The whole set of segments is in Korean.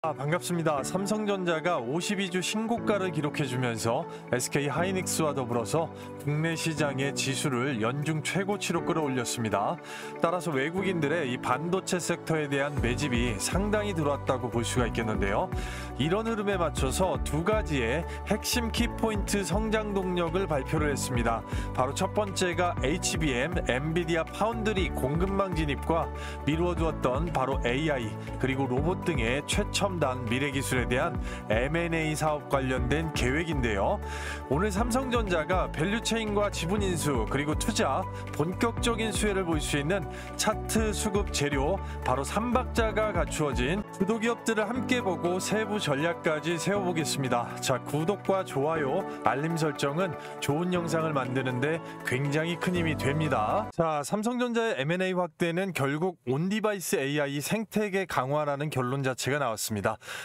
반갑습니다. 삼성전자가 52주 신고가를 기록해주면서 SK하이닉스와 더불어서 국내 시장의 지수를 연중 최고치로 끌어올렸습니다. 따라서 외국인들의 이 반도체 섹터에 대한 매집이 상당히 들어왔다고 볼 수가 있겠는데요. 이런 흐름에 맞춰서 두 가지의 핵심 키포인트 성장 동력을 발표를 했습니다. 바로 첫 번째가 HBM, 엔비디아 파운드리 공급망 진입과 미루어두었던 바로 AI 그리고 로봇 등의 최첨단 미래 기술에 대한 M&A 사업 관련된 계획인데요. 오늘 삼성전자가 밸류체인과 지분 인수 그리고 투자 본격적인 수혜를 볼 수 있는 차트 수급 재료 바로 3박자가 갖추어진 주도 기업들을 함께 보고 세부 전략까지 세워보겠습니다. 자, 구독과 좋아요, 알림 설정은 좋은 영상을 만드는데 굉장히 큰 힘이 됩니다. 자, 삼성전자의 M&A 확대는 결국 온디바이스 AI 생태계 강화라는 결론 자체가 나왔습니다.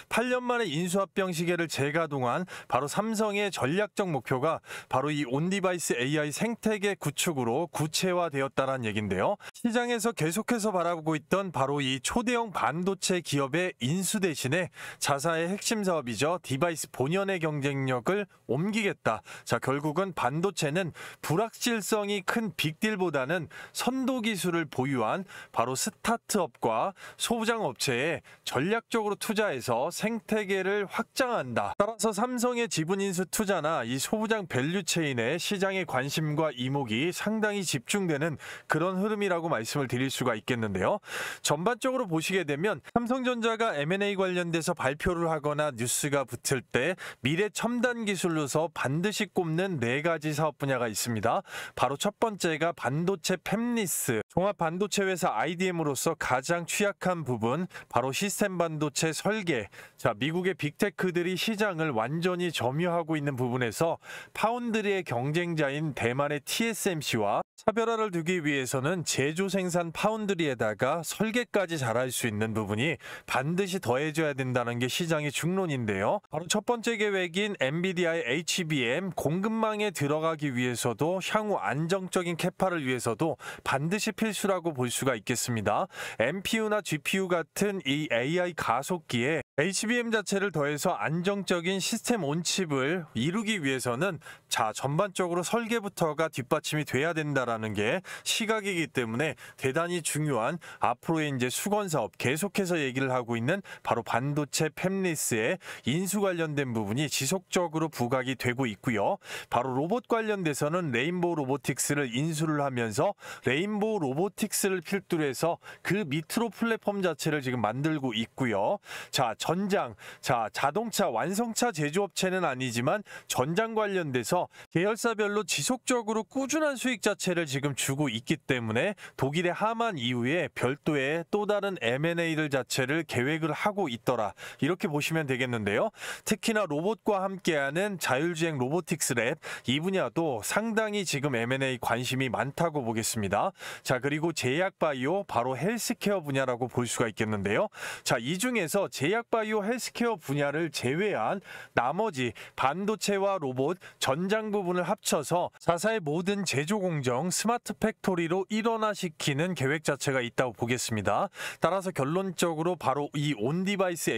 8년 만에 인수합병 시계를 재가동한 바로 삼성의 전략적 목표가 바로 이 온디바이스 AI 생태계 구축으로 구체화되었다는 얘긴데요. 시장에서 계속해서 바라보고 있던 바로 이 초대형 반도체 기업의 인수 대신에 자사의 핵심 사업이죠. 디바이스 본연의 경쟁력을 옮기겠다. 자, 결국은 반도체는 불확실성이 큰 빅딜보다는 선도 기술을 보유한 바로 스타트업과 소부장업체에 전략적으로 투자해서 생태계를 확장한다. 따라서 삼성의 지분 인수 투자나 이 소부장 밸류체인의 시장의 관심과 이목이 상당히 집중되는 그런 흐름이라고 말씀을 드릴 수가 있겠는데요. 전반적으로 보시게 되면 삼성전자가 M&A 관련돼서 발표를 하거나 뉴스가 붙을 때 미래 첨단 기술로서 반드시 꼽는 4가지 사업 분야가 있습니다. 바로 첫 번째가 반도체 팹리스, 종합 반도체 회사 IDM으로서 가장 취약한 부분, 바로 시스템 반도체 설계. 자, 미국의 빅테크들이 시장을 완전히 점유하고 있는 부분에서 파운드리의 경쟁자인 대만의 TSMC와 차별화를 두기 위해서는 제조 생산 파운드리에다가 설계까지 잘할 수 있는 부분이 반드시 더해져야 된다는 게 시장의 중론인데요. 바로 첫 번째 계획인 엔비디아의 HBM 공급망에 들어가기 위해서도 향후 안정적인 캐파를 위해서도 반드시 필수라고 볼 수가 있겠습니다. NPU나 GPU 같은 이 AI 가속기에 HBM 자체를 더해서 안정적인 시스템 온칩을 이루기 위해서는 자, 전반적으로 설계부터가 뒷받침이 돼야 된다라는 게 시각이기 때문에 대단히 중요한 앞으로의 이제 수건 사업 계속해서 얘기를 하고 있는 바로 반도체 팹리스의 인수 관련된 부분이 지속적으로 부각이 되고 있고요. 바로 로봇 관련돼서는 레인보우 로보틱스를 인수를 하면서 레인보우 로보틱스를 필두로 해서 그 밑으로 플랫폼 자체를 지금 만들고 있고요. 자, 전장, 자, 자동차 완성차 제조업체는 아니지만 전장 관련돼서 계열사별로 지속적으로 꾸준한 수익 자체를 지금 주고 있기 때문에 독일의 하만 이후에 별도의 또 다른 M&A를 자체를 계획을 하고 있더라. 이렇게 보시면 되겠는데요. 특히나 로봇과 함께하는 자율주행 로보틱스 랩, 이 분야도 상당히 지금 M&A 관심이 많다고 보겠습니다. 자, 그리고 제약바이오, 바로 헬스케어 분야라고 볼 수가 있겠는데요. 자, 이 중에서 제약바이오 헬스케어 분야를 제외한 나머지 반도체와 로봇, 전장 부분을 합쳐서 자사의 모든 제조 공정 스마트 팩토리로 일원화시키는 계획 자체가 있다고 보겠습니다. 따라서 결론적으로 바로 이 온디바이스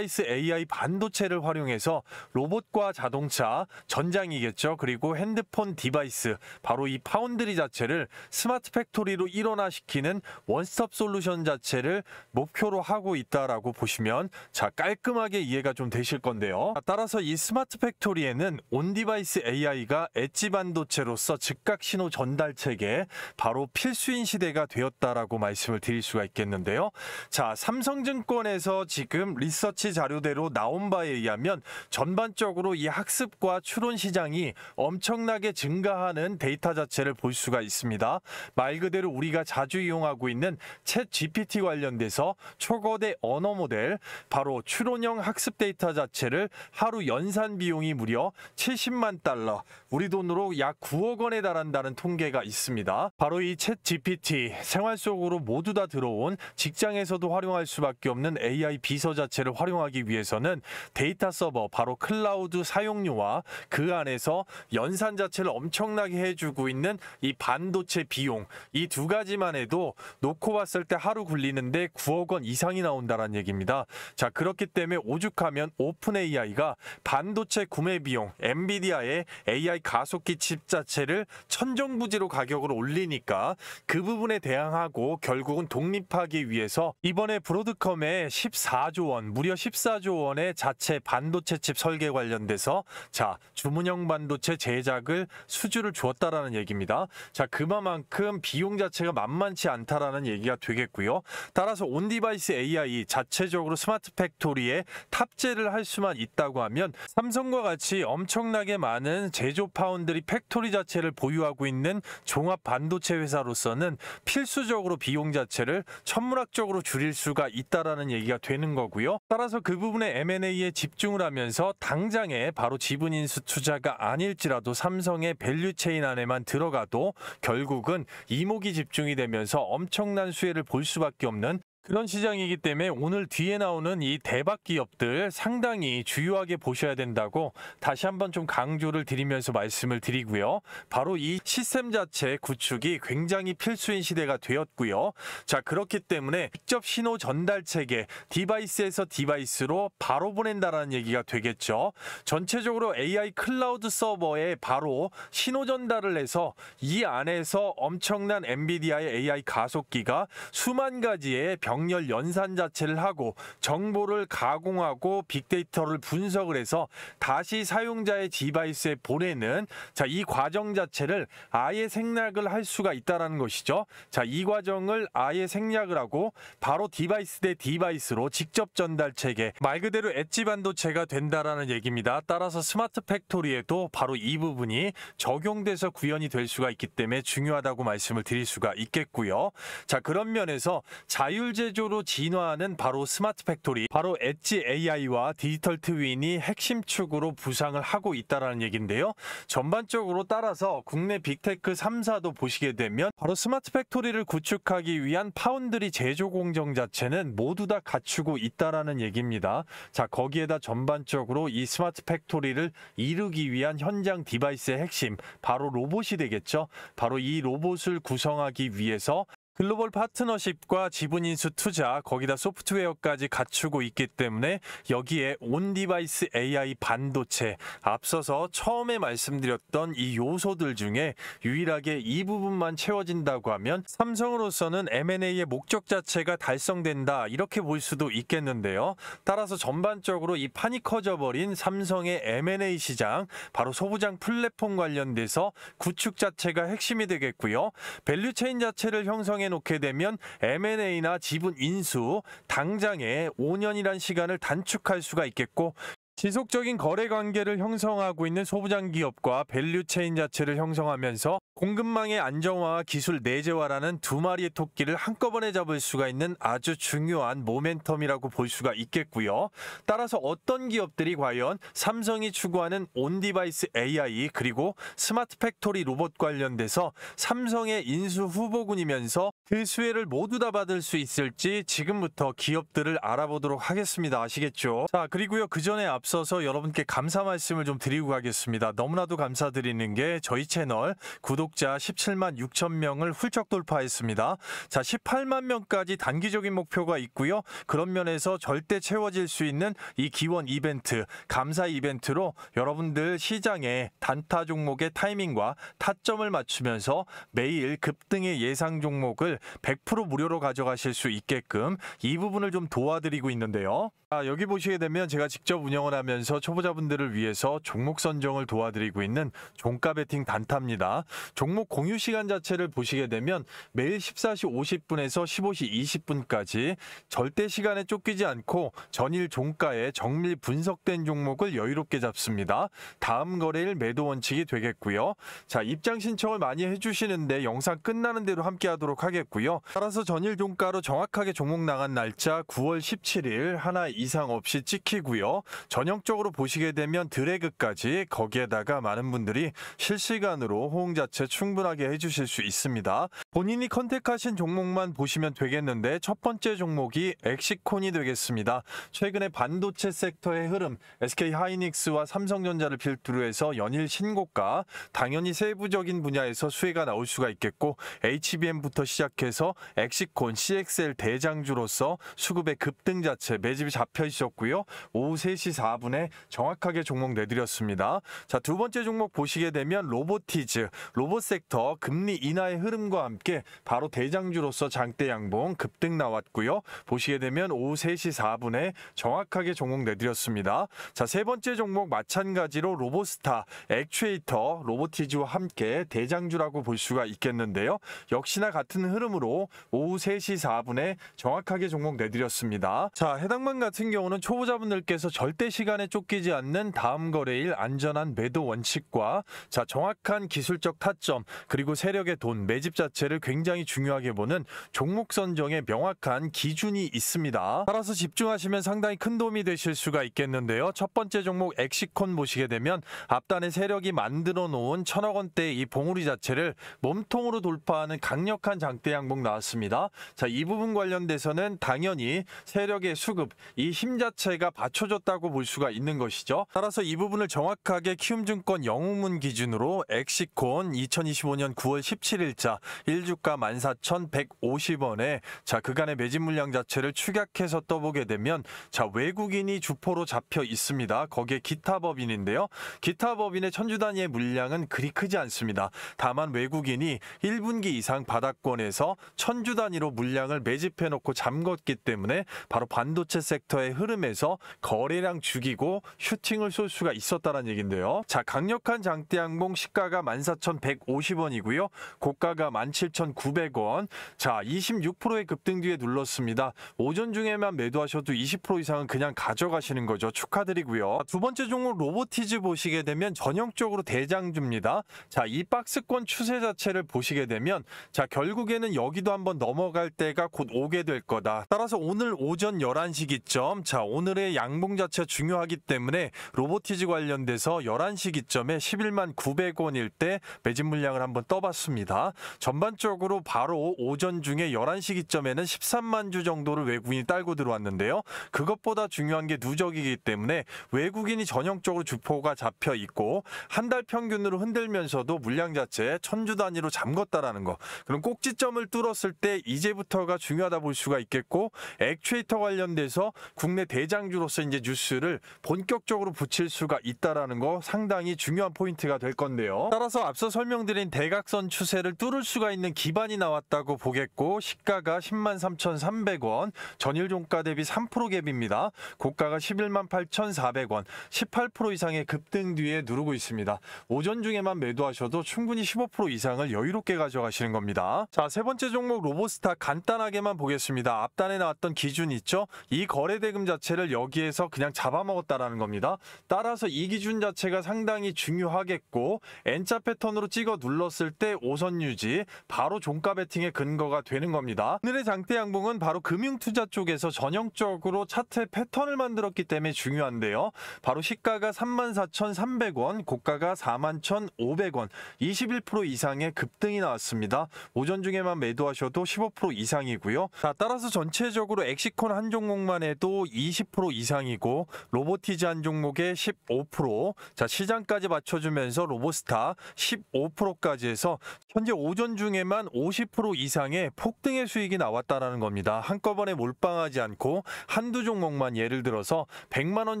AI 반도체를 활용해서 로봇과 자동차, 전장이겠죠. 그리고 핸드폰 디바이스, 바로 이 파운드리 자체를 스마트 팩토리로 일원화시키는 원스톱 솔루션 자체를 목표로 하고 있다라고 보시면 자, 깔끔하게 이해가 좀 되실 건데요. 따라서 이 스마트 팩토리에는 온디바이스 AI가 엣지 반도체로서 즉각 신호 전달 체계 바로 필수인 시대가 되었다라고 말씀을 드릴 수가 있겠는데요. 자, 삼성증권에서 지금 리서치 자료대로 나온 바에 의하면 전반적으로 이 학습과 추론 시장이 엄청나게 증가하는 데이터 자체를 볼 수가 있습니다. 말 그대로 우리가 자주 이용하고 있는 챗 GPT 관련돼서 초거대 언어 모델, 바로 추론형 학습 데이터 자체를 하루 연산 비용이 무려 70만 달러, 우리 돈으로 약 9억 원에 달한다는 통계가 있습니다. 바로 이 챗 GPT, 생활 속으로 모두 다 들어온 직장에서도 활용할 수밖에 없는 AI 비서 자체를 활용하기 위해서는 데이터 서버, 바로 클라우드 사용료와 그 안에서 연산 자체를 엄청나게 해주고 있는 이 반도체 비용, 이 두 가지만 해도 놓고 봤을 때 하루 굴리는데 9억 원 이상이 나온다는 있다라는 얘기입니다. 자, 그렇기 때문에 오죽하면 오픈 AI가 반도체 구매 비용, 엔비디아의 AI 가속기 칩 자체를 천정부지로 가격을 올리니까 그 부분에 대항하고 결국은 독립하기 위해서 이번에 브로드컴에 14조 원, 무려 14조 원의 자체 반도체 칩 설계 관련돼서 자, 주문형 반도체 제작을 수주를 주었다라는 얘기입니다. 자, 그만큼 비용 자체가 만만치 않다라는 얘기가 되겠고요. 따라서 온디바이스 AI 자체적으로 스마트 팩토리에 탑재를 할 수만 있다고 하면 삼성과 같이 엄청나게 많은 제조 파운드리 팩토리 자체를 보유하고 있는 종합 반도체 회사로서는 필수적으로 비용 자체를 천문학적으로 줄일 수가 있다라는 얘기가 되는 거고요. 따라서 그 부분에 M&A에 집중을 하면서 당장에 바로 지분 인수 투자가 아닐지라도 삼성의 밸류체인 안에만 들어가도 결국은 이목이 집중이 되면서 엄청난 수혜를 볼 수밖에 없는 그런 시장이기 때문에 오늘 뒤에 나오는 이 대박 기업들 상당히 주요하게 보셔야 된다고 다시 한번 좀 강조를 드리면서 말씀을 드리고요. 바로 이 시스템 자체 구축이 굉장히 필수인 시대가 되었고요. 자, 그렇기 때문에 직접 신호 전달 체계, 디바이스에서 디바이스로 바로 보낸다라는 얘기가 되겠죠. 전체적으로 AI 클라우드 서버에 바로 신호 전달을 해서 이 안에서 엄청난 엔비디아의 AI 가속기가 수만 가지의 병렬 연산 자체를 하고 정보를 가공하고 빅데이터를 분석을 해서 다시 사용자의 디바이스에 보내는 자, 이 과정 자체를 아예 생략을 할 수가 있다는 것이죠. 자, 이 과정을 아예 생략을 하고 바로 디바이스 대 디바이스로 직접 전달 체계, 말 그대로 엣지 반도체가 된다라는 얘기입니다. 따라서 스마트 팩토리에도 바로 이 부분이 적용돼서 구현이 될 수가 있기 때문에 중요하다고 말씀을 드릴 수가 있겠고요. 자, 그런 면에서 자율제조로 진화하는 바로 스마트 팩토리, 바로 엣지 AI와 디지털 트윈이 핵심 축으로 부상을 하고 있다는 얘기인데요. 전반적으로 따라서 국내 빅테크 3사도 보시게 되면 바로 스마트 팩토리를 구축하기 위한 파운드리 제조 공정 자체는 모두 다 갖추고 있다는 얘기입니다. 자, 거기에다 전반적으로 이 스마트 팩토리를 이루기 위한 현장 디바이스의 핵심, 바로 로봇이 되겠죠. 바로 이 로봇을 구성하기 위해서 글로벌 파트너십과 지분 인수 투자, 거기다 소프트웨어까지 갖추고 있기 때문에 여기에 온디바이스 AI 반도체, 앞서서 처음에 말씀드렸던 이 요소들 중에 유일하게 이 부분만 채워진다고 하면 삼성으로서는 M&A의 목적 자체가 달성된다, 이렇게 볼 수도 있겠는데요. 따라서 전반적으로 이 판이 커져버린 삼성의 M&A 시장, 바로 소부장 플랫폼 관련돼서 구축 자체가 핵심이 되겠고요. 밸류체인 자체를 형성해 놓게 되면 M&A나 지분 인수 당장에 5년이란 시간을 단축할 수가 있겠고, 지속적인 거래 관계를 형성하고 있는 소부장 기업과 밸류체인 자체를 형성하면서 공급망의 안정화와 기술 내재화라는 두 마리의 토끼를 한꺼번에 잡을 수가 있는 아주 중요한 모멘텀이라고 볼 수가 있겠고요. 따라서 어떤 기업들이 과연 삼성이 추구하는 온디바이스 AI 그리고 스마트 팩토리 로봇 관련돼서 삼성의 인수 후보군이면서 그 수혜를 모두 다 받을 수 있을지 지금부터 기업들을 알아보도록 하겠습니다. 아시겠죠? 자, 그리고요, 그 전에 앞서서 여러분께 감사 말씀을 좀 드리고 가겠습니다. 너무나도 감사드리는 게 저희 채널 구독자 17만 6천 명을 훌쩍 돌파했습니다. 자, 18만 명까지 단기적인 목표가 있고요. 그런 면에서 절대 채워질 수 있는 이 기원 이벤트, 감사 이벤트로 여러분들 시장의 단타 종목의 타이밍과 타점을 맞추면서 매일 급등의 예상 종목을 100% 무료로 가져가실 수 있게끔 이 부분을 좀 도와드리고 있는데요. 여기 보시게 되면 제가 직접 운영을 하면서 초보자분들을 위해서 종목 선정을 도와드리고 있는 종가 베팅 단타입니다. 종목 공유 시간 자체를 보시게 되면 매일 14시 50분에서 15시 20분까지 절대 시간에 쫓기지 않고 전일 종가에 정밀 분석된 종목을 여유롭게 잡습니다. 다음 거래일 매도 원칙이 되겠고요. 자, 입장 신청을 많이 해주시는데 영상 끝나는 대로 함께 하도록 하겠고요. 따라서 전일 종가로 정확하게 종목 나간 날짜 9월 17일 하나 이상 없이 찍히고요. 전형적으로 보시게 되면 드래그까지, 거기에다가 많은 분들이 실시간으로 호응 자체 충분하게 해주실 수 있습니다. 본인이 컨택하신 종목만 보시면 되겠는데 첫 번째 종목이 엑시콘이 되겠습니다. 최근에 반도체 섹터의 흐름, SK하이닉스와 삼성전자를 필두로 해서 연일 신고가, 당연히 세부적인 분야에서 수혜가 나올 수가 있겠고 HBM부터 시작해서 엑시콘, CXL 대장주로서 수급의 급등 자체 매집이 잡혀 있었고요. 오후 3시 4분에 정확하게 종목 내드렸습니다. 자, 두 번째 종목 보시게 되면 로보티즈, 로봇 섹터 금리 인하의 흐름과 함께 바로 대장주로서 장대 양봉 급등 나왔고요. 보시게 되면 오후 3시 4분에 정확하게 종목 내드렸습니다. 자, 세 번째 종목 마찬가지로 로보스타, 액추에이터, 로보티즈와 함께 대장주라고 볼 수가 있겠는데요. 역시나 같은 흐름으로 오후 3시 4분에 정확하게 종목 내드렸습니다. 자, 해당만 같은 경우는 초보자분들께서 절대 시간에 쫓기지 않는 다음 거래일 안전한 매도 원칙과 자, 정확한 기술적 타점, 그리고 세력의 돈, 매집 자체를 굉장히 중요하게 보는 종목 선정에 명확한 기준이 있습니다. 따라서 집중하시면 상당히 큰 도움이 되실 수가 있겠는데요. 첫 번째 종목 엑시콘 보시게 되면 앞단에 세력이 만들어 놓은 1000억 원대의 이 봉우리 자체를 몸통으로 돌파하는 강력한 장대 양봉 나왔습니다. 자, 이 부분 관련돼서는 당연히 세력의 수급, 이 힘 자체가 받쳐줬다고 볼 수가 있는 것이죠. 따라서 이 부분을 정확하게 키움증권 영웅문 기준으로 엑시콘 2025년 9월 17일자 1주가 14,150원에 자, 그간의 매집 물량 자체를 축약해서 떠보게 되면 자, 외국인이 주포로 잡혀 있습니다. 거기에 기타 법인인데요. 기타 법인의 천주 단위의 물량은 그리 크지 않습니다. 다만 외국인이 1분기 이상 바닥권에서 천주 단위로 물량을 매집해 놓고 잠궜기 때문에 바로 반도체 섹터의 흐름에서 거래량 죽이고 슈팅을 쏠 수가 있었다는 얘긴데요. 자, 강력한 장대 양봉 시가가 14,150원이고요. 고가가 17,900원. 자, 26%의 급등 뒤에 눌렀습니다. 오전 중에만 매도하셔도 20% 이상은 그냥 가져가시는 거죠. 축하드리고요. 두 번째 종목 로보티즈 보시게 되면 전형적으로 대장주입니다. 자, 이 박스권 추세 자체를 보시게 되면 자, 결국에는 여기도 한번 넘어갈 때가 곧 오게 될 거다. 따라서 오늘 오전 11시 기점, 자, 오늘의 양봉 자체가 중요하기 때문에 로보티즈 관련돼서 11시 기점에 11만 900원일 때 매집 물량을 한번 떠봤습니다. 전반적으로 바로 오전 중에 11시 기점에는 13만 주 정도를 외국인이 딸고 들어왔는데요. 그것보다 중요한 게 누적이기 때문에 외국인이 전형적으로 주포가 잡혀 있고 한 달 평균으로 흔들면서도 물량 자체 천주 단위로 잠궜다라는 거. 그럼 꼭지점을 뚫었을 때 이제부터가 중요하다 볼 수가 있겠고 액추에이터 관련돼서 국내 대장주로서 이제 뉴스를 본격적으로 붙일 수가 있다라는 거 상당히 중요한 포인트가 될 건데요. 따라서 앞서 설명드린 대각선 추세를 뚫을 수가 있는 기반이 나왔다고 보겠고 시가가 103,300원, 전일 종가 대비 3% 갭입니다. 고가가 118,400원, 18% 이상의 급등 뒤에 누르고 있습니다. 오전 중에만 매도하셔도 충분히 15% 이상을 여유롭게 가져가시는 겁니다. 자, 세 번째 종목 로보스타 간단하게만 보겠습니다. 앞단에 나왔던 기준 있죠? 이 거래 대금 자체를 여기에서 그냥 잡아먹었다라는 겁니다. 따라서 이 기준 자체가 상당히 중요하겠고 N자 패턴으로 찍어 눌렀을 때 5선 유지, 바로 종가 베팅의 근거가 되는 겁니다. 오늘의 장대 양봉은 바로 금융투자 쪽에서 전형적으로 차트의 패턴을 만들었기 때문에 중요한데요. 바로 시가가 34,300원, 고가가 41,500원, 21% 이상의 급등이 나왔습니다. 오전 중에만 매도하셔도 15% 이상이고요. 자, 따라서 전체적으로 엑시콘 한 종목만 해도 20% 이상이고 로보티즈 한 종목에 15%, 자, 시장까지 맞춰주면서 로보스타 15%까지 해서 현재 오전 중에만 50% 이상의 폭등의 수익이 나왔다라는 겁니다. 한꺼번에 몰빵하지 않고 한두 종목만 예를 들어서 100만 원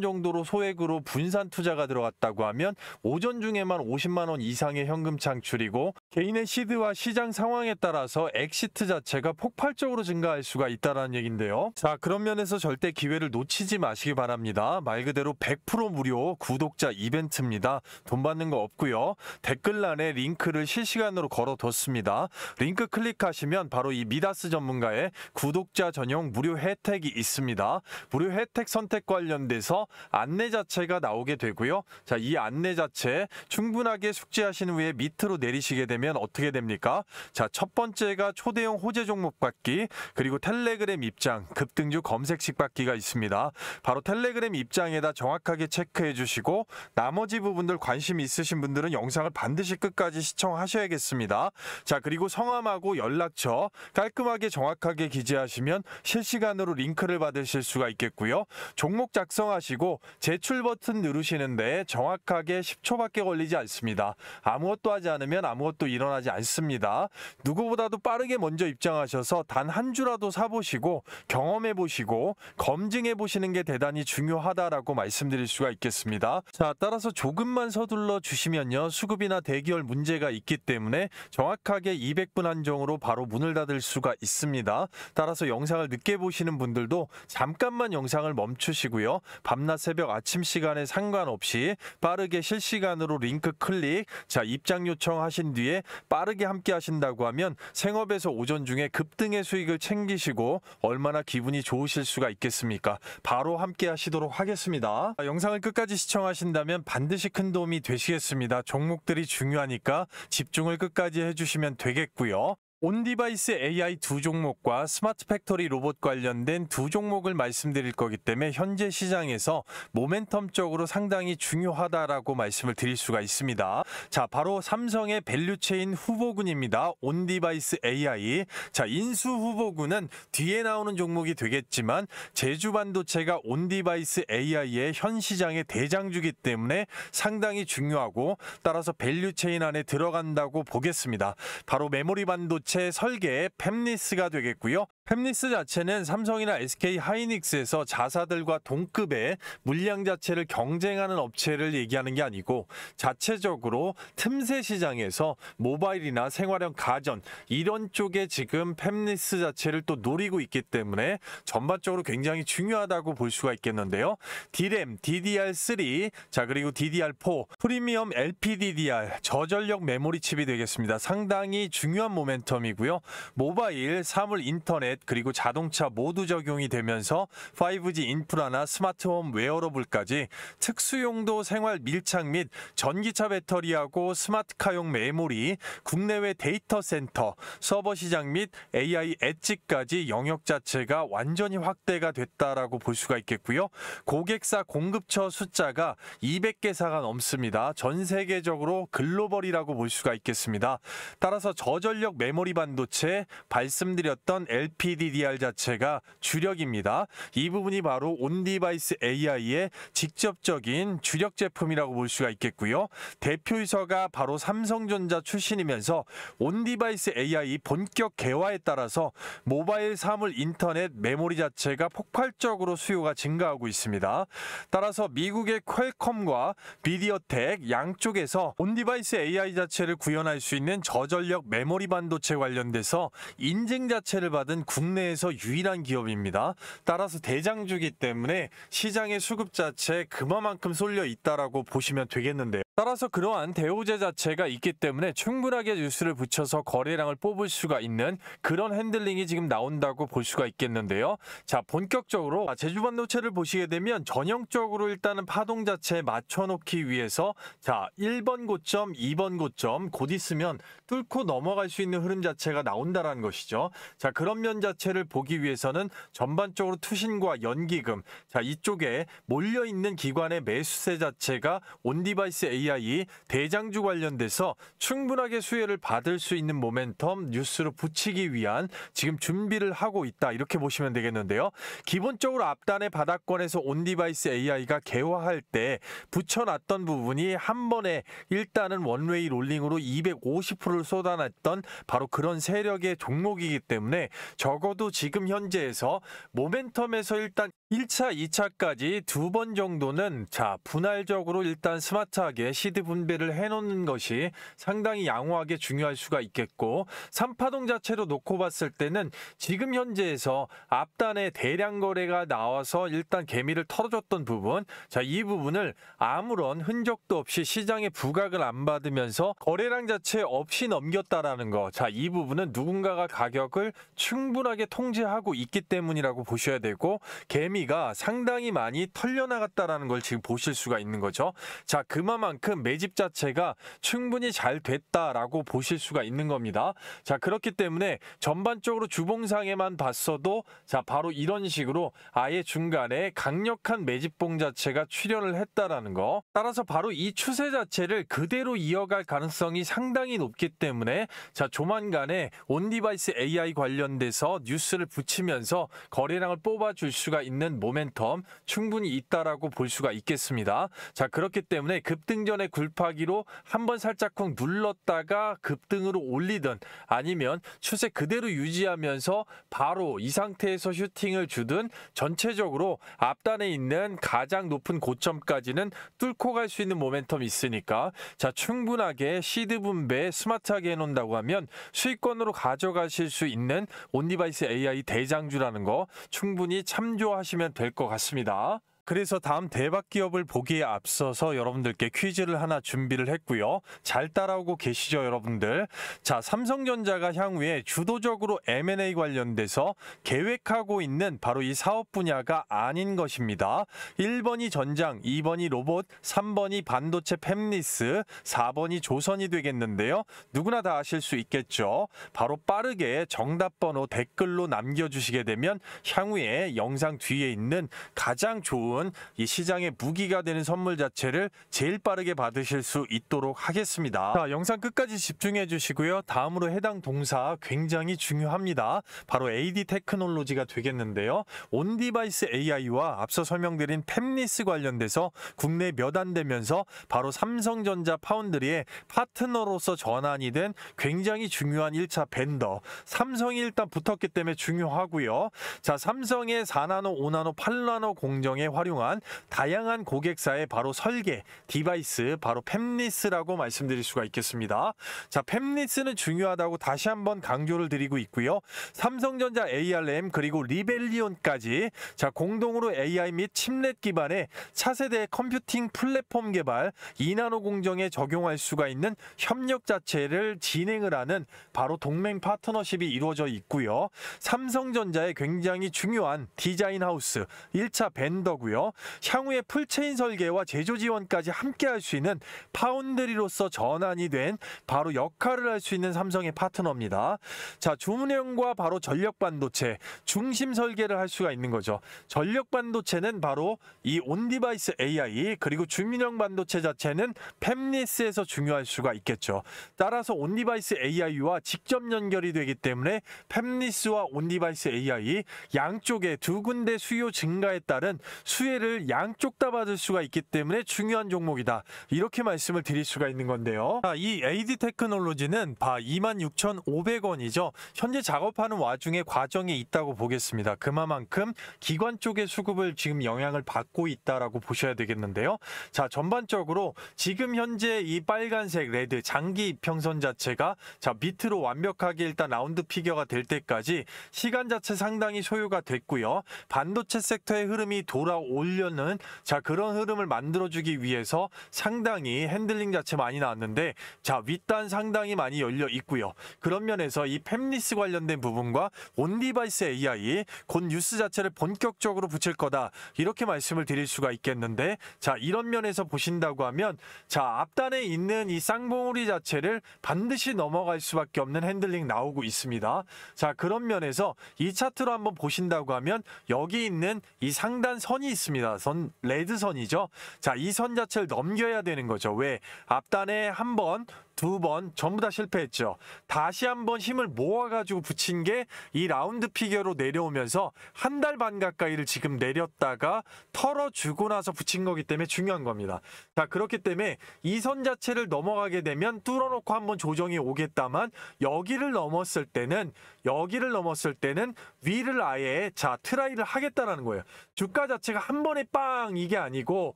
정도로 소액으로 분산 투자가 들어갔다고 하면 오전 중에만 50만 원 이상의 현금 창출이고 개인의 시드와 시장 상황에 따라서 엑시트 자체가 폭발적으로 증가할 수가 있다는 얘긴데요. 자, 그런 면에서 절대 기회를 놓치지 마시기 바랍니다. 말 그대로 100% 무료 구독자 이벤트입니다. 돈 받는 거 없고요. 댓글란에 링크를 실시간으로 걸어 걸어뒀습니다. 링크 클릭하시면 바로 이 미다스 전문가의 구독자 전용 무료 혜택이 있습니다. 무료 혜택 선택 관련돼서 안내 자체가 나오게 되고요. 자, 이 안내 자체 충분하게 숙지하신 후에 밑으로 내리시게 되면 어떻게 됩니까? 자, 첫 번째가 초대형 호재 종목 받기, 그리고 텔레그램 입장, 급등주 검색식 받기가 있습니다. 바로 텔레그램 입장에다 정확하게 체크해 주시고 나머지 부분들 관심 있으신 분들은 영상을 반드시 끝까지 시청하셔야겠습니다. 자, 그리고 성함하고 연락처 깔끔하게 정확하게 기재하시면 실시간으로 링크를 받으실 수가 있겠고요. 종목 작성하시고 제출 버튼 누르시는데 정확하게 10초밖에 걸리지 않습니다. 아무것도 하지 않으면 아무것도 일어나지 않습니다. 누구보다도 빠르게 먼저 입장하셔서 단 한 주라도 사보시고 경험해보시고 검증해보시는 게 대단히 중요하다라고 말씀드릴 수가 있겠습니다. 자, 따라서 조금만 서둘러 주시면요, 수급이나 대기열 문제가 있기 때문에 정확하게 200분 한정으로 바로 문을 닫을 수가 있습니다. 따라서 영상을 늦게 보시는 분들도 잠깐만 영상을 멈추시고요, 밤낮 새벽 아침 시간에 상관없이 빠르게 실시간으로 링크 클릭, 자, 입장 요청하신 뒤에 빠르게 함께 하신다고 하면 생업에서 오전 중에 급등의 수익을 챙기시고 얼마나 기분이 좋으실 수가 있겠습니까? 바로 함께 하시도록 하겠습니다. 영상을 끝까지 시청하신다면 반드시 큰 도움이 되시겠습니다. 종목들이 중요하니까 집중을 끝까지 해주시면 되겠고요. 온디바이스 AI 두 종목과 스마트 팩토리 로봇 관련된 두 종목을 말씀드릴 거기 때문에 현재 시장에서 모멘텀적으로 상당히 중요하다라고 말씀을 드릴 수가 있습니다. 자, 바로 삼성의 밸류체인 후보군입니다. 온디바이스 AI. 자, 인수 후보군은 뒤에 나오는 종목이 되겠지만 제주반도체가 온디바이스 AI의 현 시장의 대장주기 때문에 상당히 중요하고 따라서 밸류체인 안에 들어간다고 보겠습니다. 바로 메모리 반도체 설계 팹리스가 되겠고요. 팹리스 자체는 삼성이나 SK 하이닉스에서 자사들과 동급의 물량 자체를 경쟁하는 업체를 얘기하는 게 아니고 자체적으로 틈새 시장에서 모바일이나 생활형 가전 이런 쪽에 지금 팹리스 자체를 또 노리고 있기 때문에 전반적으로 굉장히 중요하다고 볼 수가 있겠는데요. D램, DDR3, 자, 그리고 DDR4, 프리미엄 LPDDR, 저전력 메모리 칩이 되겠습니다. 상당히 중요한 모멘텀이고요. 모바일, 사물 인터넷, 그리고 자동차 모두 적용이 되면서 5G 인프라나 스마트홈 웨어러블까지 특수용도 생활 밀착 및 전기차 배터리하고 스마트카용 메모리, 국내외 데이터 센터, 서버 시장 및 AI 엣지까지 영역 자체가 완전히 확대가 됐다라고 볼 수가 있겠고요. 고객사 공급처 숫자가 200개사가 넘습니다. 전 세계적으로 글로벌이라고 볼 수가 있겠습니다. 따라서 저전력 메모리 반도체 말씀드렸던 LPDDR 자체가 주력입니다. 이 부분이 바로 온디바이스 AI의 직접적인 주력 제품이라고 볼 수가 있겠고요. 대표이사가 바로 삼성전자 출신이면서 온디바이스 AI 본격 개화에 따라서 모바일 사물 인터넷 메모리 자체가 폭발적으로 수요가 증가하고 있습니다. 따라서 미국의 퀄컴과 미디어텍 양쪽에서 온디바이스 AI 자체를 구현할 수 있는 저전력 메모리 반도체 관련돼서 인증 자체를 받은 국내에서 유일한 기업입니다. 따라서 대장주기 때문에 시장의 수급 자체 그만큼 쏠려 있다라고 보시면 되겠는데요. 따라서 그러한 대우제 자체가 있기 때문에 충분하게 뉴스를 붙여서 거래량을 뽑을 수가 있는 그런 핸들링이 지금 나온다고 볼 수가 있겠는데요. 자, 본격적으로 제주반도체를 보시게 되면 전형적으로 일단은 파동 자체에 맞춰놓기 위해서 자, 1번 고점, 2번 고점 곧 있으면 뚫고 넘어갈 수 있는 흐름 자체가 나온다라는 것이죠. 자, 그런 면 자체를 보기 위해서는 전반적으로 투신과 연기금, 자, 이쪽에 몰려있는 기관의 매수세 자체가 온디바이스 AI 대장주 관련돼서 충분하게 수혜를 받을 수 있는 모멘텀 뉴스로 붙이기 위한 지금 준비를 하고 있다, 이렇게 보시면 되겠는데요. 기본적으로 앞단의 바닥권에서 온디바이스 AI가 개화할 때 붙여놨던 부분이 한 번에 일단은 원웨이 롤링으로 250%를 쏟아냈던 바로 그런 세력의 종목이기 때문에 적어도 지금 현재에서 모멘텀에서 일단 1차, 2차까지 두 번 정도는 자, 분할적으로 일단 스마트하게 시드 분배를 해놓는 것이 상당히 양호하게 중요할 수가 있겠고, 3파동 자체로 놓고 봤을 때는 지금 현재에서 앞단에 대량 거래가 나와서 일단 개미를 털어줬던 부분, 자, 이 부분을 아무런 흔적도 없이 시장에 부각을 안 받으면서 거래량 자체 없이 넘겼다라는 거, 자, 이 부분은 누군가가 가격을 충분하게 통제하고 있기 때문이라고 보셔야 되고, 개미가 상당히 많이 털려나갔다라는 걸 지금 보실 수가 있는 거죠. 자, 그만큼 매집 자체가 충분히 잘 됐다라고 보실 수가 있는 겁니다. 자, 그렇기 때문에 전반적으로 주봉상에만 봤어도 자, 바로 이런 식으로 아예 중간에 강력한 매집봉 자체가 출현을 했다라는 거, 따라서 바로 이 추세 자체를 그대로 이어갈 가능성이 상당히 높기 때문에 자, 조만간에 온디바이스 AI 관련돼서 뉴스를 붙이면서 거래량을 뽑아줄 수가 있는 모멘텀 충분히 있다라고 볼 수가 있겠습니다. 자, 그렇기 때문에 급등전의 굴파기로 한번 살짝쿵 눌렀다가 급등으로 올리든 아니면 추세 그대로 유지하면서 바로 이 상태에서 슈팅을 주든 전체적으로 앞단에 있는 가장 높은 고점까지는 뚫고 갈 수 있는 모멘텀이 있으니까 자, 충분하게 시드 분배 스마트하게 해놓는다고 하면 수익권으로 가져가실 수 있는 온디바이스 AI 대장주라는 거 충분히 참조하시면 될 것 같습니다. 그래서 다음 대박 기업을 보기에 앞서서 여러분들께 퀴즈를 하나 준비를 했고요. 잘 따라오고 계시죠, 여러분들? 자, 삼성전자가 향후에 주도적으로 M&A 관련돼서 계획하고 있는 바로 이 사업 분야가 아닌 것입니다. 1번이 전장, 2번이 로봇, 3번이 반도체 팹리스, 4번이 조선이 되겠는데요. 누구나 다 아실 수 있겠죠. 바로 빠르게 정답 번호 댓글로 남겨주시게 되면 향후에 영상 뒤에 있는 가장 좋은 이 시장의 무기가 되는 선물 자체를 제일 빠르게 받으실 수 있도록 하겠습니다. 자, 영상 끝까지 집중해 주시고요. 다음으로 해당 동사 굉장히 중요합니다. 바로 AD 테크놀로지가 되겠는데요. 온디바이스 AI와 앞서 설명드린 팹리스 관련돼서 국내에 몇 안 되면서 바로 삼성전자 파운드리의 파트너로서 전환이 된 굉장히 중요한 1차 벤더. 삼성이 일단 붙었기 때문에 중요하고요. 자, 삼성의 4나노, 5나노, 8나노 공정에 활용한 다양한 고객사의 바로 설계, 디바이스, 바로 팹리스라고 말씀드릴 수가 있겠습니다. 자, 팹리스는 중요하다고 다시 한번 강조를 드리고 있고요. 삼성전자 ARM 그리고 리벨리온까지 자, 공동으로 AI 및 칩넷 기반의 차세대 컴퓨팅 플랫폼 개발, 2나노 공정에 적용할 수가 있는 협력 자체를 진행을 하는 바로 동맹 파트너십이 이루어져 있고요. 삼성전자의 굉장히 중요한 디자인 하우스, 1차 벤더고요. 향후에 풀체인 설계와 제조 지원까지 함께 할 수 있는 파운드리로서 전환이 된 바로 역할을 할 수 있는 삼성의 파트너입니다. 자, 주문형과 바로 전력 반도체 중심 설계를 할 수가 있는 거죠. 전력 반도체는 바로 이 온디바이스 AI 그리고 주문형 반도체 자체는 팹리스에서 중요할 수가 있겠죠. 따라서 온디바이스 AI와 직접 연결이 되기 때문에 팹리스와 온디바이스 AI 양쪽에 두 군데 수요 증가에 따른 수혜를 양쪽 다 받을 수가 있기 때문에 중요한 종목이다. 이렇게 말씀을 드릴 수가 있는 건데요. 이 AD 테크놀로지는 26,500원이죠. 현재 작업하는 와중에 과정에 있다고 보겠습니다. 그만큼 기관 쪽의 수급을 지금 영향을 받고 있다라고 보셔야 되겠는데요. 자, 전반적으로 지금 현재 이 빨간색 레드 장기 이평선 자체가 자, 밑으로 완벽하게 일단 라운드 피겨가 될 때까지 시간 자체 상당히 소요가 됐고요. 반도체 섹터의 흐름이 돌아오려는 자, 그런 흐름을 만들어주기 위해서 상당히 핸들링 자체 많이 나왔는데 자, 윗단 상당히 많이 열려 있고요. 그런 면에서 이 팹리스 관련된 부분과 온디바이스 AI 곧 뉴스 자체를 본격적으로 붙일 거다. 이렇게 말씀을 드릴 수가 있겠는데 자, 이런 면에서 보신다고 하면 자, 앞단에 있는 이 쌍봉우리 자체를 반드시 넘어갈 수밖에 없는 핸들링 나오고 있습니다. 자, 그런 면에서 이 차트로 한번 보신다고 하면 여기 있는 이 상단 선이 있습니다. 선 레드 선이죠. 자, 이 선 자체를 넘겨야 되는 거죠. 왜? 앞단에 한 번, 두 번 전부 다 실패했죠. 다시 한번 힘을 모아가지고 붙인 게 이 라운드 피겨로 내려오면서 한 달 반 가까이를 지금 내렸다가 털어주고 나서 붙인 거기 때문에 중요한 겁니다. 자, 그렇기 때문에 이 선 자체를 넘어가게 되면 뚫어놓고 한번 조정이 오겠다만 여기를 넘었을 때는 위를 아예 자, 트라이를 하겠다라는 거예요. 주가 자체가 한 번에 빵 이게 아니고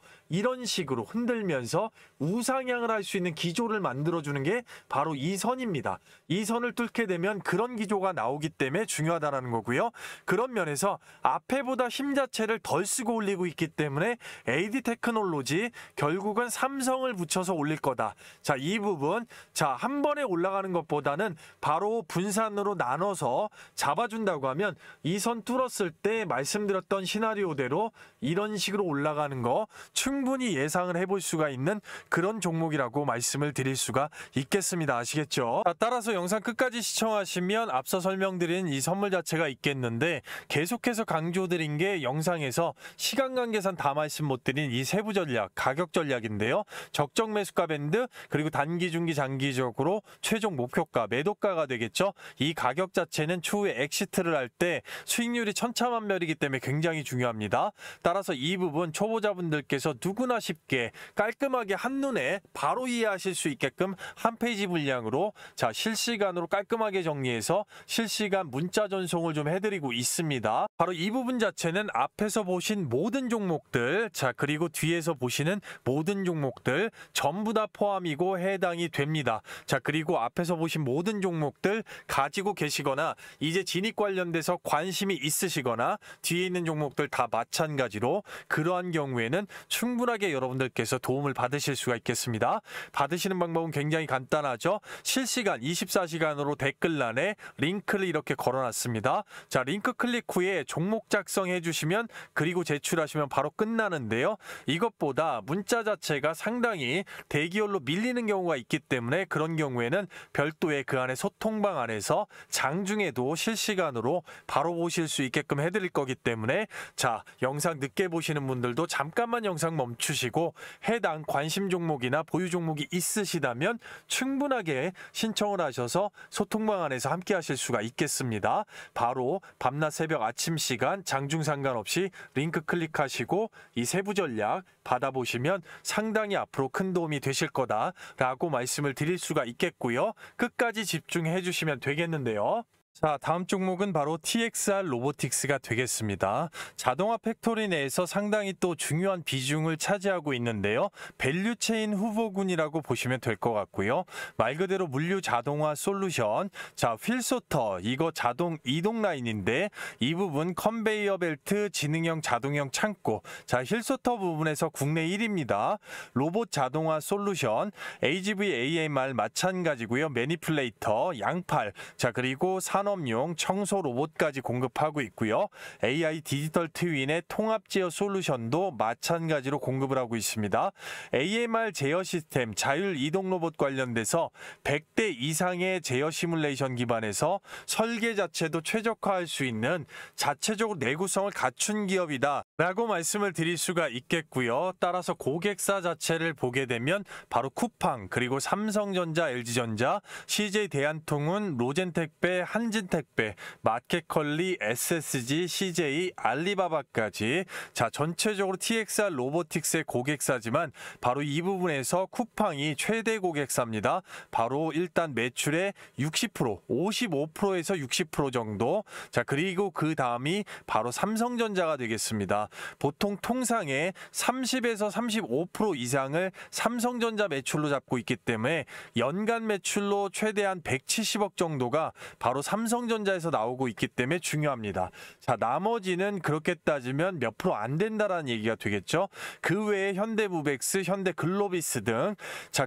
이런 식으로 흔들면서 우상향을 할 수 있는 기조를 만들어주는 게 바로 이 선입니다. 이 선을 뚫게 되면 그런 기조가 나오기 때문에 중요하다는 거고요. 그런 면에서 앞에보다 힘 자체를 덜 쓰고 올리고 있기 때문에 AD 테크놀로지 결국은 삼성을 붙여서 올릴 거다. 자, 이 부분 한 번에 올라가는 것보다는 바로 분산으로 나눠서 잡아준다고 하면 이 선 뚫었을 때 말씀드렸던 시나리오대로 이런 식으로 올라가는 거 충분히 예상을 해볼 수가 있는 그런 종목이라고 말씀을 드릴 수가 있겠습니다. 아시겠죠? 따라서 영상 끝까지 시청하시면 앞서 설명드린 이 선물 자체가 있겠는데 계속해서 강조드린 게 영상에서 시간 관계상 다 말씀 못 드린 이 세부 전략, 가격 전략인데요. 적정 매수가 밴드 그리고 단기, 중기, 장기적으로 최종 목표가, 매도가가 되겠죠. 이 가격 자체는 추후에 엑시트를 할 때 수익률이 천차만별이기 때문에 굉장히 중요합니다. 따라서 이 부분 초보자분들께서 누구나 쉽게 깔끔하게 한눈에 바로 이해하실 수 있게끔 한 페이지 분량으로 실시간으로 깔끔하게 정리해서 실시간 문자 전송을 좀 해드리고 있습니다. 바로 이 부분 자체는 앞에서 보신 모든 종목들, 그리고 뒤에서 보시는 모든 종목들 전부 다 포함이고 해당이 됩니다. 그리고 앞에서 보신 모든 종목들 가지고 계시거나 이제 진입 관련돼서 관심이 있으시거나 뒤에 있는 종목들 다 마찬가지로 그러한 경우에는 충분하게 여러분들께서 도움을 받으실 수가 있겠습니다. 받으시는 방법은 굉장히 간단하죠. 실시간 24시간으로 댓글란에 링크를 이렇게 걸어놨습니다. 링크 클릭 후에 종목 작성해 주시면 그리고 제출하시면 바로 끝나는데요. 이것보다 문자 자체가 상당히 대기열로 밀리는 경우가 있기 때문에 그런 경우에는 별도의 그 안에 소통방 안에서 장중에도 실시간으로 바로 보실 수 있게끔 해드릴 거기 때문에 영상 늦게 보시는 분들도 잠깐만 영상 멈추시고 해당 관심 종목이나 보유 종목이 있으시다면 충분하게 신청을 하셔서 소통방 안에서 함께 하실 수가 있겠습니다. 바로 밤낮 새벽 아침 시간 장중 상관없이 링크 클릭하시고 이 세부 전략 받아보시면 상당히 앞으로 큰 도움이 되실 거다라고 말씀을 드릴 수가 있겠고요. 끝까지 집중해 주시면 되겠는데요. 다음 종목은 바로 TXR 로보틱스가 되겠습니다. 자동화 팩토리 내에서 상당히 또 중요한 비중을 차지하고 있는데요. 밸류체인 후보군이라고 보시면 될 것 같고요. 말 그대로 물류 자동화 솔루션, 휠소터, 이거 자동 이동 라인인데 이 부분 컨베이어 벨트, 지능형 자동형 창고, 휠소터 부분에서 국내 1위입니다. 로봇 자동화 솔루션, AGV AMR 마찬가지고요. 매니플레이터, 양팔, 그리고 산업용 청소 로봇까지 공급하고 있고요. AI 디지털 트윈의 통합 제어 솔루션도 마찬가지로 공급을 하고 있습니다. AMR 제어 시스템 자율 이동 로봇 관련돼서 100대 이상의 제어 시뮬레이션 기반에서 설계 자체도 최적화할 수 있는 자체적으로 내구성을 갖춘 기업이다 라고 말씀을 드릴 수가 있겠고요. 따라서 고객사 자체를 보게 되면 바로 쿠팡, 그리고 삼성전자, LG전자, CJ 대한통운, 로젠택배, 한진택배, 마켓컬리, SSG, CJ, 알리바바까지 전체적으로 TXR 로보틱스의 고객사지만 바로 이 부분에서 쿠팡이 최대 고객사입니다. 바로 일단 매출의 60%, 55%에서 60% 정도. 그리고 그 다음이 바로 삼성전자가 되겠습니다. 보통 통상의 30에서 35% 이상을 삼성전자 매출로 잡고 있기 때문에 연간 매출로 최대한 170억 정도가 바로 삼성전자에서 나오고 있기 때문에 중요합니다. 나머지는 그렇게 따지면 몇 프로 안 된다라는 얘기가 되겠죠. 그 외에 현대무벡스, 현대글로비스 등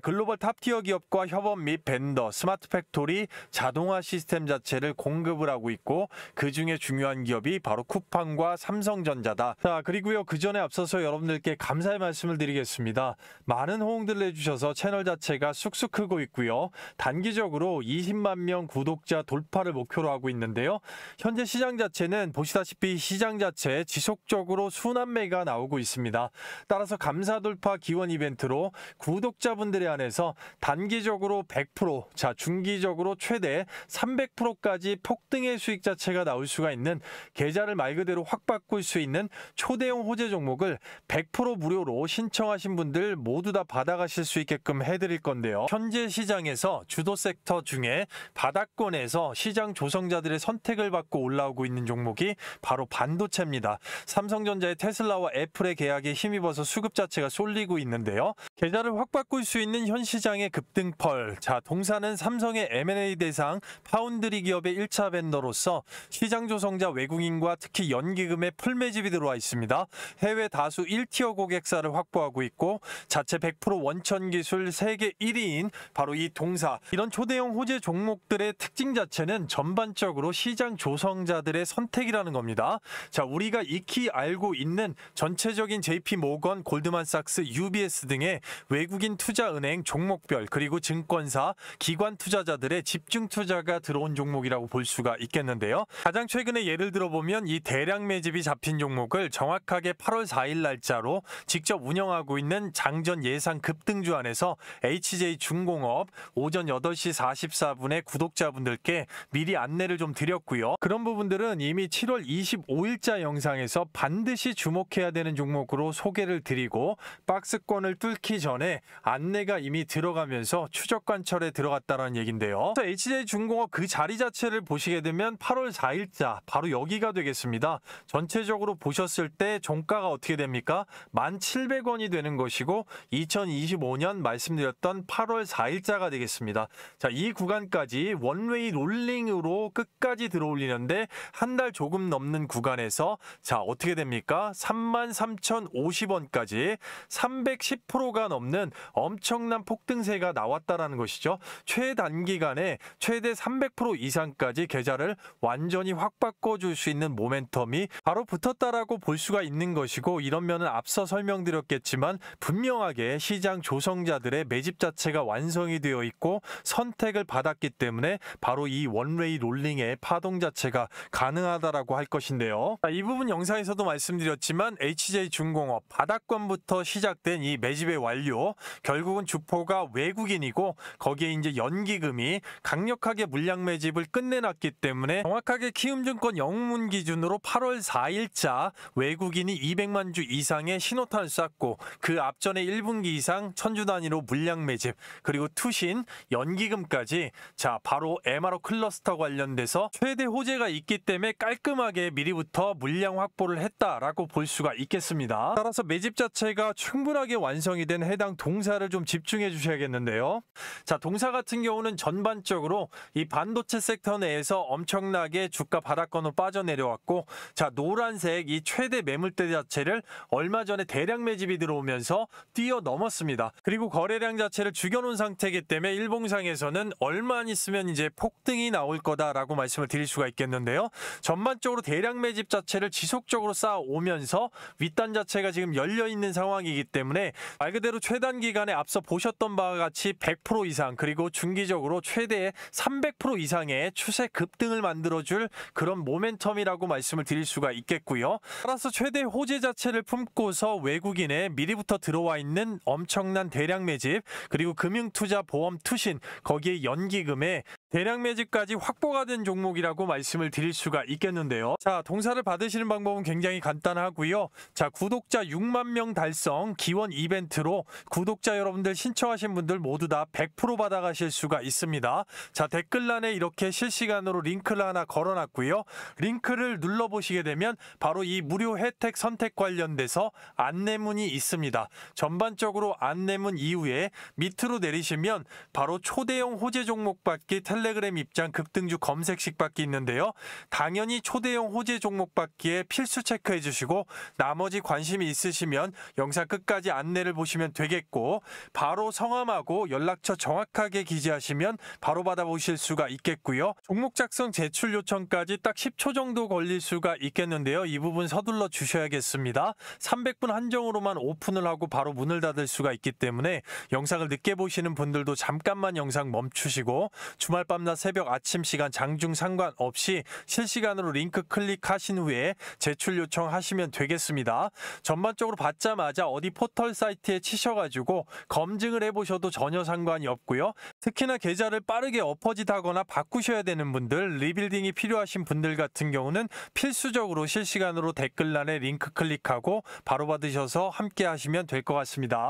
글로벌 탑티어 기업과 협업 및 벤더, 스마트 팩토리, 자동화 시스템 자체를 공급을 하고 있고 그 중에 중요한 기업이 바로 쿠팡과 삼성전자다. 그리고요, 그 전에 앞서서 여러분들께 감사의 말씀을 드리겠습니다. 많은 호응들을 해주셔서 채널 자체가 쑥쑥 크고 있고요. 단기적으로 20만 명 구독자 돌파를 목표로 하고 있는데요. 현재 시장 자체는 보시다시피 시장 자체 지속적으로 순환매가 나오고 있습니다. 따라서 감사 돌파 기원 이벤트로 구독자분들에 한해서 단기적으로 100%, 중기적으로 최대 300%까지 폭등의 수익 자체가 나올 수가 있는 계좌를 말 그대로 확 바꿀 수 있는 초대형 호재 종목을 100% 무료로 신청하신 분들 모두 다 받아가실 수 있게끔 해드릴 건데요. 현재 시장에서 주도 섹터 중에 바닥권에서 시장 시장 조성자들의 선택을 받고 올라오고 있는 종목이 바로 반도체입니다. 삼성전자의 테슬라와 애플의 계약에 힘입어서 수급 자체가 쏠리고 있는데요. 계좌를 확 바꿀 수 있는 현 시장의 급등펄. 자, 동사는 삼성의 M&A 대상 파운드리 기업의 1차 벤더로서 시장 조성자 외국인과 특히 연기금의 풀 매집이 들어와 있습니다. 해외 다수 1티어 고객사를 확보하고 있고 자체 100% 원천 기술 세계 1위인 바로 이 동사. 이런 초대형 호재 종목들의 특징 자체는 전반적으로 시장 조성자들의 선택이라는 겁니다. 자, 우리가 익히 알고 있는 전체적인 JP 모건, 골드만삭스, UBS 등의 외국인 투자은행 종목별 그리고 증권사, 기관 투자자들의 집중 투자가 들어온 종목이라고 볼 수가 있겠는데요. 가장 최근에 예를 들어보면 이 대량 매집이 잡힌 종목을 정확하게 8월 4일 날짜로 직접 운영하고 있는 장전 예상 급등주 안에서 HJ중공업 오전 8시 44분에 구독자분들께 미리 안내를 좀 드렸고요. 그런 부분들은 이미 7월 25일자 영상에서 반드시 주목해야 되는 종목으로 소개를 드리고 박스권을 뚫기 전에 안내가 이미 들어가면서 추적 관철에 들어갔다는 얘긴데요. HJ중공업 그 자리 자체를 보시게 되면 8월 4일자 바로 여기가 되겠습니다. 전체적으로 보셨을 때 종가가 어떻게 됩니까? 1,700원이 되는 것이고 2025년 말씀드렸던 8월 4일자가 되겠습니다. 자, 이 구간까지 원웨이 롤링으로 끝까지 들어올리는데 한 달 조금 넘는 구간에서 자, 어떻게 됩니까? 33,050원까지 310%가 넘는 엄청난 폭등세가 나왔다라는 것이죠. 최단기간에 최대 300% 이상까지 계좌를 완전히 확 바꿔줄 수 있는 모멘텀이 바로 붙었다라고 볼 수가 있는 것이고, 이런 면은 앞서 설명드렸겠지만 분명하게 시장 조성자들의 매집 자체가 완성이 되어 있고 선택을 받았기 때문에 바로 이 원웨이 롤링의 파동 자체가 가능하다라고 할 것인데요. 이 부분 영상에서도 말씀드렸지만 HJ중공업 바닥권부터 시작된 이 매집의 완료, 결국은 주포가 외국인이고 거기에 이제 연기금이 강력하게 물량 매집을 끝내놨기 때문에 정확하게 키움증권 영문 기준으로 8월 4일자 외국인이 200만 주 이상의 신호탄을 쐈고 그 앞전에 1분기 이상 1000주 단위로 물량 매집, 그리고 투신, 연기금까지 자 바로 MRO 클러스터 관련돼서 최대 호재가 있기 때문에 깔끔하게 미리부터 물량 확보를 했다라고 볼 수가 있겠습니다. 따라서 매집 자체가 충분하게 완성이 된 해당 동사를 좀 집중해 주셔야겠는데요. 자, 동사 같은 경우는 전반적으로 이 반도체 섹터 내에서 엄청나게 주가 바닥권으로 빠져내려왔고, 자 노란색 이 최대 매물대 자체를 얼마 전에 대량 매집이 들어오면서 뛰어넘었습니다. 그리고 거래량 자체를 죽여놓은 상태이기 때문에 일봉상에서는 얼마 안 있으면 이제 폭등이 나올 거다라고 말씀을 드릴 수가 있겠는데요. 전반적으로 대량 매집 자체를 지속적으로 쌓아오면서 윗단 자체가 지금 열려있는 상황이기 때문에 말 그대로 최단 기간에 앞서 보셨던 바와 같이 100% 이상 그리고 중기적으로 최대 300% 이상의 추세 급등을 만들어줄 그런 모멘텀이라고 말씀을 드릴 수가 있겠고요. 따라서 최대 호재 자체를 품고서 외국인에 미리부터 들어와 있는 엄청난 대량 매집, 그리고 금융투자 보험 투신, 거기에 연기금에 대량 매집까지 확보가 된 종목이라고 말씀을 드릴 수가 있겠는데요. 자, 동사를 받으시는 방법은 굉장히 간단하고요. 자, 구독자 6만 명 달성 기원 이벤트로 구독자 여러분들 신청하신 분들 모두 다 100% 받아가실 수가 있습니다. 자, 댓글란에 이렇게 실시간으로 링크를 하나 걸어놨고요. 링크를 눌러보시게 되면 바로 이 무료 혜택 선택 관련돼서 안내문이 있습니다. 전반적으로 안내문 이후에 밑으로 내리시면 바로 초대형 호재 종목 받기 텔레그램 입장 급등주 검색식 받기 있는데요. 당연히 초대형 호재 종목 받기에 필수 체크해 주시고 나머지 관심이 있으시면 영상 끝까지 안내를 보시면 되겠고, 바로 성함하고 연락처 정확하게 기재하시면 바로 받아보실 수가 있겠고요. 종목 작성 제출 요청까지 딱 10초 정도 걸릴 수가 있겠는데요. 이 부분 서둘러 주셔야겠습니다. 300분 한정으로만 오픈을 하고 바로 문을 닫을 수가 있기 때문에 영상을 늦게 보시는 분들도 잠깐만 영상 멈추시고 주말 밤낮 새벽 아침 시간 장중 상관없이 실시간으로 링크 클릭하신 후에 제출 요청하시면 되겠습니다. 전반적으로 받자마자 어디 포털 사이트에 치셔가지고 검증을 해보셔도 전혀 상관이 없고요. 특히나 계좌를 빠르게 엎어짓하거나 바꾸셔야 되는 분들, 리빌딩이 필요하신 분들 같은 경우는 필수적으로 실시간으로 댓글란에 링크 클릭하고 바로 받으셔서 함께 하시면 될 것 같습니다.